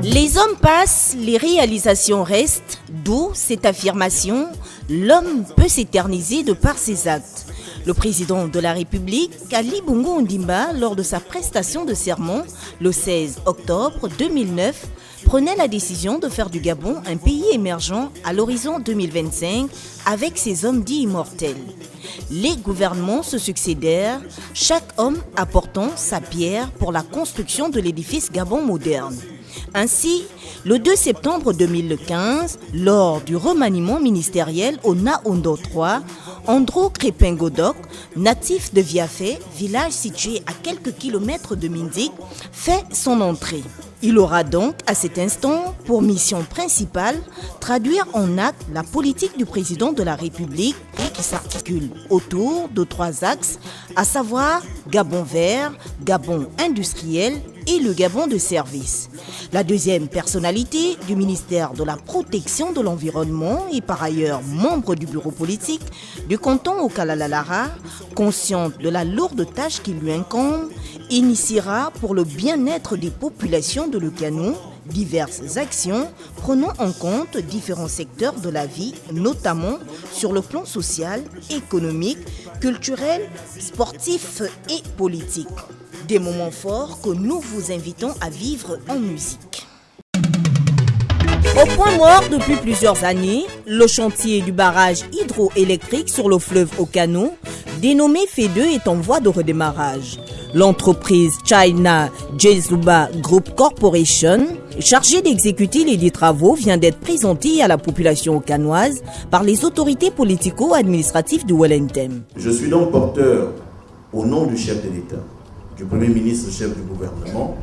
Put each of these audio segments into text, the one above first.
Les hommes passent, les réalisations restent, d'où cette affirmation, l'homme peut s'éterniser de par ses actes. Le président de la République, Ali Bongo Ondimba, lors de sa prestation de serment le 16 octobre 2009, prenait la décision de faire du Gabon un pays émergent à l'horizon 2025 avec ses hommes dits immortels. Les gouvernements se succédèrent, chaque homme apportant sa pierre pour la construction de l'édifice Gabon moderne. Ainsi, le 2 septembre 2015, lors du remaniement ministériel au Naondo 3, Andro Crépin-Godok, natif de Viafé, village situé à quelques kilomètres de Mindik, fait son entrée. Il aura donc, à cet instant, pour mission principale, traduire en actes la politique du président de la République qui s'articule autour de 3 axes, à savoir Gabon vert, Gabon industriel et le Gabon de service. La deuxième personnalité du ministère de la Protection de l'Environnement et par ailleurs membre du bureau politique du canton Okalalara, consciente de la lourde tâche qui lui incombe, initiera pour le bien-être des populations de Lukano diverses actions prenant en compte différents secteurs de la vie, notamment sur le plan social, économique, culturel, sportif et politique. Des moments forts que nous vous invitons à vivre en musique. Au point mort depuis plusieurs années, le chantier du barrage hydroélectrique sur le fleuve Okano, dénommé FE2, est en voie de redémarrage. L'entreprise China Jesuba Group Corporation, chargée d'exécuter les 10 travaux, vient d'être présentée à la population okanoise par les autorités politico-administratives de Wellington. Je suis donc porteur, au nom du chef de l'État, du Premier ministre, chef du gouvernement,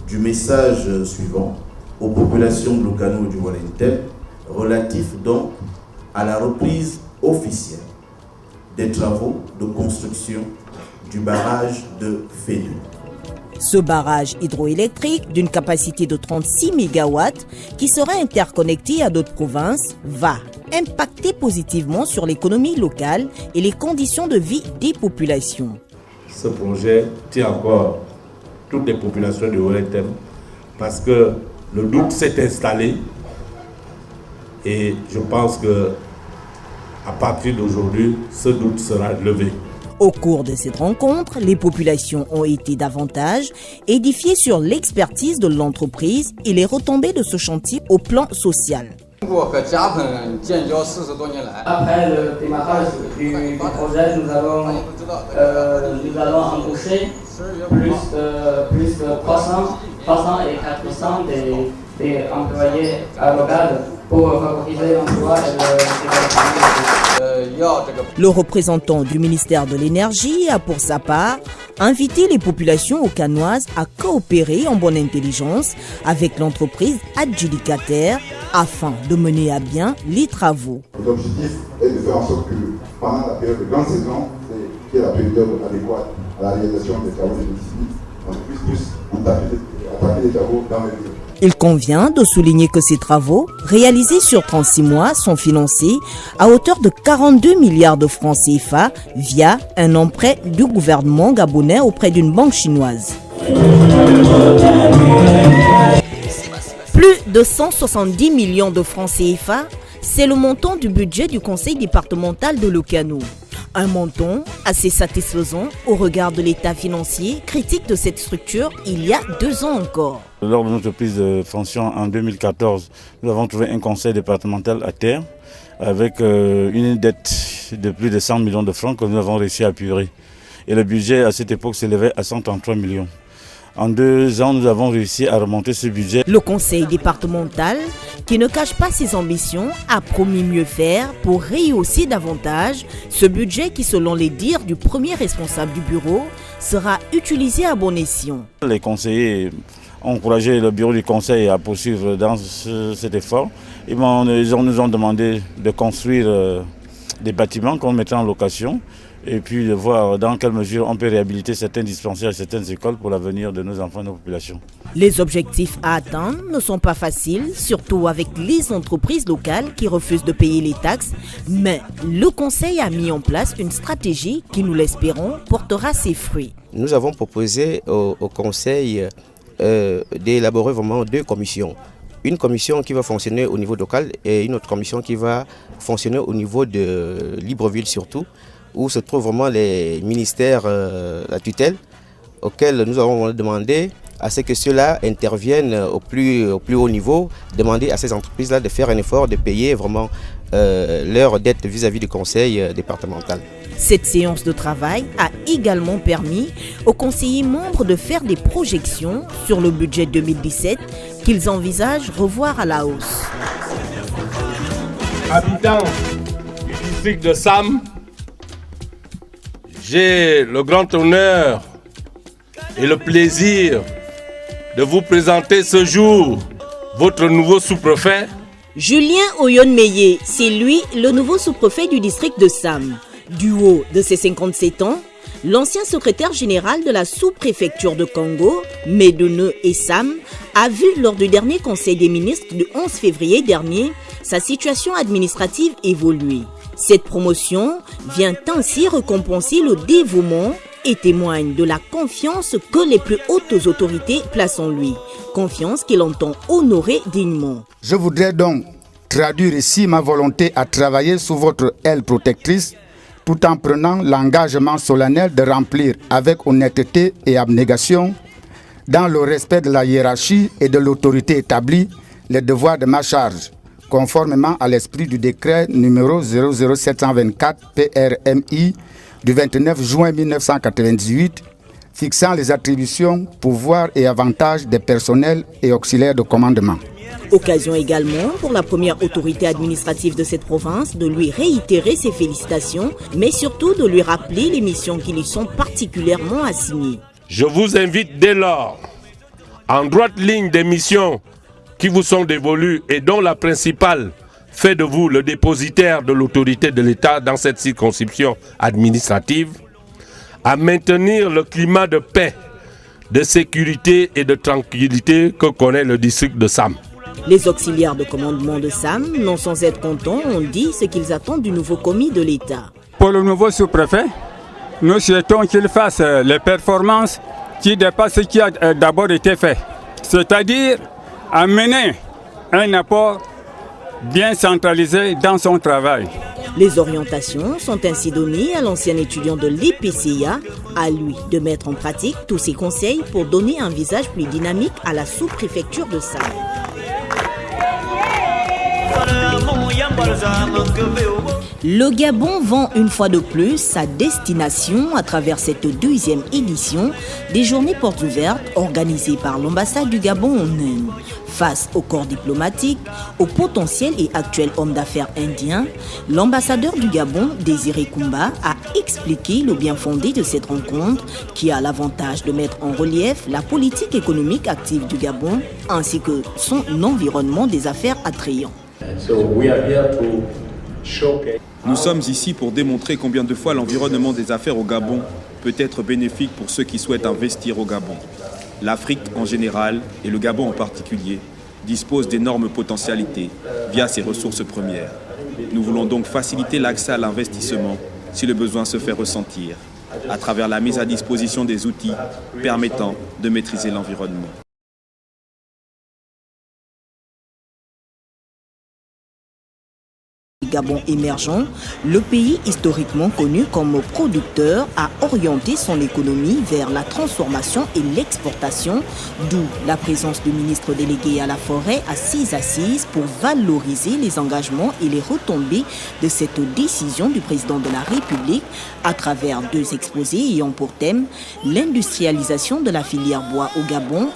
du message suivant aux populations de l'Okano et du Wellington, relatif donc à la reprise officielle des travaux de construction du barrage de FE2. Ce barrage hydroélectrique d'une capacité de 36 MW qui sera interconnecté à d'autres provinces va impacter positivement sur l'économie locale et les conditions de vie des populations. Ce projet tient encore toutes les populations de Wellington parce que le doute s'est installé et je pense que à partir d'aujourd'hui, ce doute sera levé. Au cours de cette rencontre, les populations ont été davantage édifiées sur l'expertise de l'entreprise et les retombées de ce chantier au plan social. Après le démarrage du projet, nous allons embaucher plus de 300 et 400 des employés à local pour favoriser l'emploi et le développement. Le représentant du ministère de l'Énergie a pour sa part invité les populations okanoises à coopérer en bonne intelligence avec l'entreprise adjudicataire afin de mener à bien les travaux. L'objectif est de faire en sorte que pendant la période de grande saison, qui est la période adéquate à la réalisation des travaux de municipaux, on puisse attaquer les travaux dans les lieux. Il convient de souligner que ces travaux, réalisés sur 36 mois, sont financés à hauteur de 42 milliards de francs CFA via un emprunt du gouvernement gabonais auprès d'une banque chinoise. Plus de 170 millions de francs CFA, c'est le montant du budget du conseil départemental de Lukano. Un montant assez satisfaisant au regard de l'état financier critique de cette structure il y a 2 ans encore. Lors de notre prise de fonction en 2014, nous avons trouvé un conseil départemental à terre avec une dette de plus de 100 millions de francs que nous avons réussi à apurer. Et le budget à cette époque s'élevait à 133 millions. En 2 ans, nous avons réussi à remonter ce budget. Le conseil départemental, qui ne cache pas ses ambitions, a promis mieux faire pour rehausser davantage ce budget qui, selon les dires du premier responsable du bureau, sera utilisé à bon escient. Les conseillers ont encouragé le bureau du conseil à poursuivre dans cet effort. Ils nous ont demandé de construire des bâtiments qu'on mettrait en location et puis de voir dans quelle mesure on peut réhabiliter certains dispensaires et certaines écoles pour l'avenir de nos enfants et de nos populations. Les objectifs à atteindre ne sont pas faciles, surtout avec les entreprises locales qui refusent de payer les taxes, mais le Conseil a mis en place une stratégie qui, nous l'espérons, portera ses fruits. Nous avons proposé au Conseil d'élaborer vraiment 2 commissions. Une commission qui va fonctionner au niveau local et une autre commission qui va fonctionner au niveau de Libreville surtout, où se trouvent vraiment les ministères, la tutelle, auxquels nous avons demandé à ce que ceux-là interviennent au plus haut niveau, demander à ces entreprises-là de faire un effort, de payer vraiment leurs dettes vis-à-vis du conseil départemental. Cette séance de travail a également permis aux conseillers membres de faire des projections sur le budget 2017 qu'ils envisagent revoir à la hausse. Habitants du district de Sam, j'ai le grand honneur et le plaisir de vous présenter ce jour votre nouveau sous-préfet. Julien Oyon-Meillé, c'est lui le nouveau sous-préfet du district de Sam. Du haut de ses 57 ans, l'ancien secrétaire général de la sous-préfecture de Congo, Medone et Sam, a vu lors du dernier conseil des ministres du 11 février dernier sa situation administrative évoluer. Cette promotion vient ainsi récompenser le dévouement et témoigne de la confiance que les plus hautes autorités placent en lui. Confiance qu'il entend honorer dignement. Je voudrais donc traduire ici ma volonté à travailler sous votre aile protectrice tout en prenant l'engagement solennel de remplir avec honnêteté et abnégation, dans le respect de la hiérarchie et de l'autorité établie, les devoirs de ma charge, conformément à l'esprit du décret numéro 00724 PRMI du 29 juin 1998, fixant les attributions, pouvoirs et avantages des personnels et auxiliaires de commandement. Occasion également pour la première autorité administrative de cette province de lui réitérer ses félicitations, mais surtout de lui rappeler les missions qui lui sont particulièrement assignées. Je vous invite dès lors, en droite ligne des missions qui vous sont dévolues et dont la principale fait de vous le dépositaire de l'autorité de l'État dans cette circonscription administrative, à maintenir le climat de paix, de sécurité et de tranquillité que connaît le district de Sam. Les auxiliaires de commandement de Sam, non sans être contents, ont dit ce qu'ils attendent du nouveau commis de l'État. Pour le nouveau sous-préfet, nous souhaitons qu'il fasse les performances qui dépassent ce qui a d'abord été fait. C'est-à-dire amener un apport bien centralisé dans son travail. Les orientations sont ainsi données à l'ancien étudiant de l'EPCA, à lui de mettre en pratique tous ses conseils pour donner un visage plus dynamique à la sous-préfecture de Sam. Le Gabon vend une fois de plus sa destination à travers cette 2e édition des Journées Portes Ouvertes organisées par l'ambassade du Gabon en Inde. Face au corps diplomatique, aux potentiels et actuels hommes d'affaires indiens, l'ambassadeur du Gabon, Désiré Koumba, a expliqué le bien fondé de cette rencontre qui a l'avantage de mettre en relief la politique économique active du Gabon ainsi que son environnement des affaires attrayant. Nous sommes ici pour démontrer combien de fois l'environnement des affaires au Gabon peut être bénéfique pour ceux qui souhaitent investir au Gabon. L'Afrique en général, et le Gabon en particulier, dispose d'énormes potentialités via ses ressources premières. Nous voulons donc faciliter l'accès à l'investissement si le besoin se fait ressentir, à travers la mise à disposition des outils permettant de maîtriser l'environnement. Gabon émergent, le pays historiquement connu comme producteur a orienté son économie vers la transformation et l'exportation, d'où la présence du ministre délégué à la forêt à 6 assises pour valoriser les engagements et les retombées de cette décision du président de la République à travers 2 exposés ayant pour thème l'industrialisation de la filière bois au Gabon.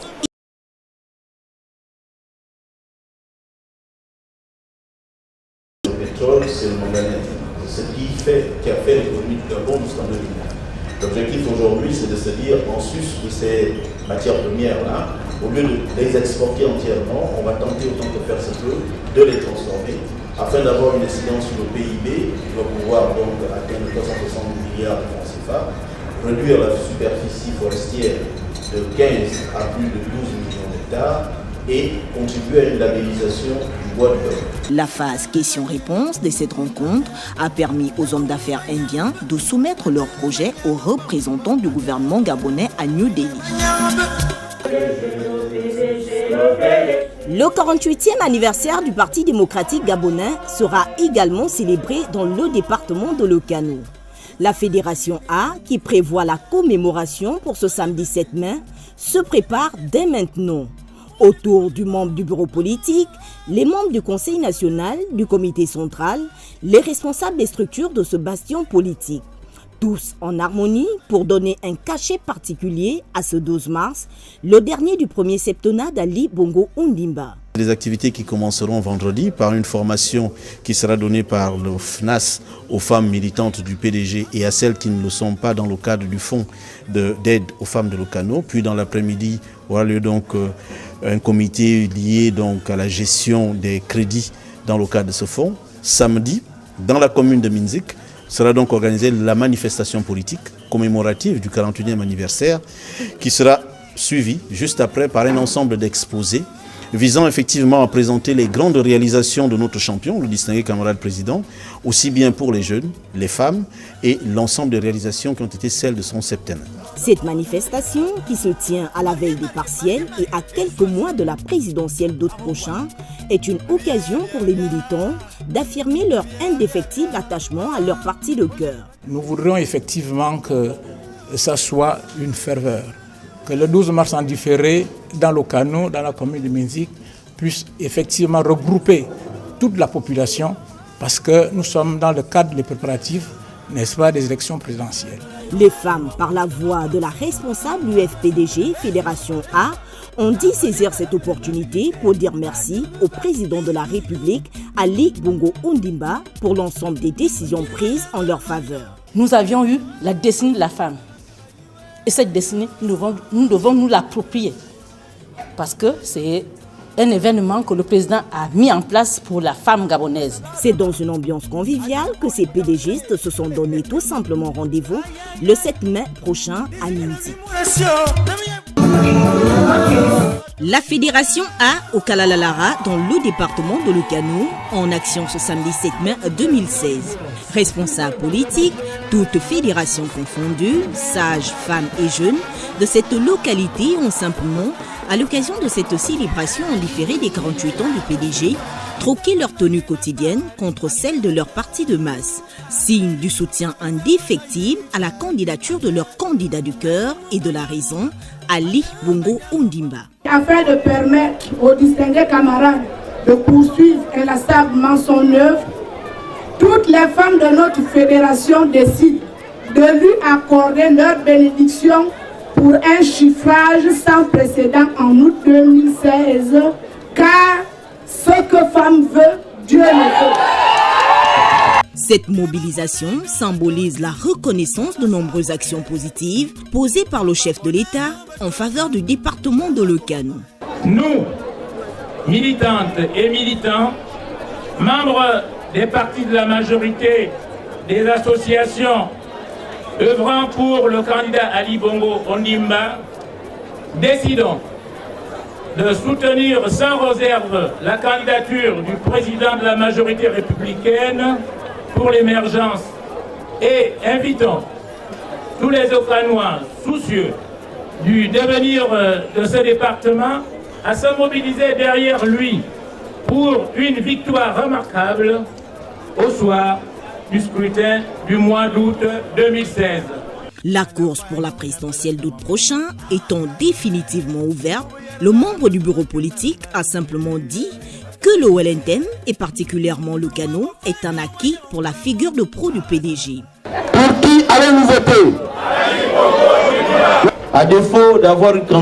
C'est le manganèse. C'est ce qui a fait l'économie du Gabon jusqu'en 2009. L'objectif aujourd'hui, c'est de se dire, en sus de ces matières premières-là, au lieu de les exporter entièrement, on va tenter autant que faire se peut de les transformer afin d'avoir une incidence sur le PIB, qui va pouvoir donc atteindre 360 milliards de francs CFA, réduire la superficie forestière de 15 à plus de 12 millions d'hectares et contribuer à une labellisation du bois de bœuf. La phase questions-réponses de cette rencontre a permis aux hommes d'affaires indiens de soumettre leurs projets aux représentants du gouvernement gabonais à New Delhi. Le 48e anniversaire du Parti démocratique gabonais sera également célébré dans le département de Lokano. La Fédération A, qui prévoit la commémoration pour ce samedi 7 mai, se prépare dès maintenant. Autour du membre du bureau politique, les membres du Conseil national, du comité central, les responsables des structures de ce bastion politique. Tous en harmonie pour donner un cachet particulier à ce 12 mars, le dernier du premier septennat d'Ali Bongo Ondimba. Des activités qui commenceront vendredi par une formation qui sera donnée par le FNAS aux femmes militantes du PDG et à celles qui ne le sont pas dans le cadre du fonds d'aide aux femmes de Lokano. Puis dans l'après-midi aura lieu donc un comité lié donc à la gestion des crédits dans le cadre de ce fonds. Samedi, dans la commune de Minzik, sera donc organisée la manifestation politique commémorative du 48e anniversaire qui sera suivie juste après par un ensemble d'exposés visant effectivement à présenter les grandes réalisations de notre champion, le distingué camarade président, aussi bien pour les jeunes, les femmes et l'ensemble des réalisations qui ont été celles de son septennat. Cette manifestation, qui se tient à la veille des partiels et à quelques mois de la présidentielle d'août prochain, est une occasion pour les militants d'affirmer leur indéfectible attachement à leur parti de cœur. Nous voudrions effectivement que ça soit une ferveur, que le 12 mars en différé dans Lokano, dans la commune de Minzik, puisse effectivement regrouper toute la population parce que nous sommes dans le cadre des préparatifs, n'est-ce pas, des élections présidentielles. Les femmes, par la voix de la responsable UFPDG, Fédération A, ont dit saisir cette opportunité pour dire merci au président de la République, Ali Bongo Ondimba, pour l'ensemble des décisions prises en leur faveur. Nous avions eu la destinée de la femme. Et cette destinée, nous devons nous l'approprier. Parce que c'est un événement que le président a mis en place pour la femme gabonaise. C'est dans une ambiance conviviale que ces PDGistes se sont donné tout simplement rendez-vous le 7 mai prochain à Minzik. La Fédération A au Kalalalara dans le département de Lokano en action ce samedi 7 mai 2016. Responsables politiques, toutes fédérations confondues, sages, femmes et jeunes de cette localité ont simplement, à l'occasion de cette célébration en différé des 48 ans du PDG, troqué leur tenue quotidienne contre celle de leur parti de masse, signe du soutien indéfectible à la candidature de leur candidat du cœur et de la raison, Ali Bongo Ondimba. Afin de permettre aux distingués camarades de poursuivre inlassablement son œuvre, toutes les femmes de notre fédération décident de lui accorder leur bénédiction pour un chiffrage sans précédent en août 2016, car ce que femme veut, Dieu le veut. Cette mobilisation symbolise la reconnaissance de nombreuses actions positives posées par le chef de l'État en faveur du département de Lokano. Nous, militantes et militants, membres des partis de la majorité, des associations œuvrant pour le candidat Ali Bongo Ondimba, décidons de soutenir sans réserve la candidature du président de la majorité républicaine pour l'émergence et invitons tous les Okanois soucieux du devenir de ce département à se mobiliser derrière lui pour une victoire remarquable au soir du scrutin du mois d'août 2016. La course pour la présidentielle d'août prochain étant définitivement ouverte, le membre du bureau politique a simplement dit que le OLNTM, et particulièrement Lokano, est un acquis pour la figure de pro du PDG. Pour qui allez-vous voter? À défaut d'avoir une candidature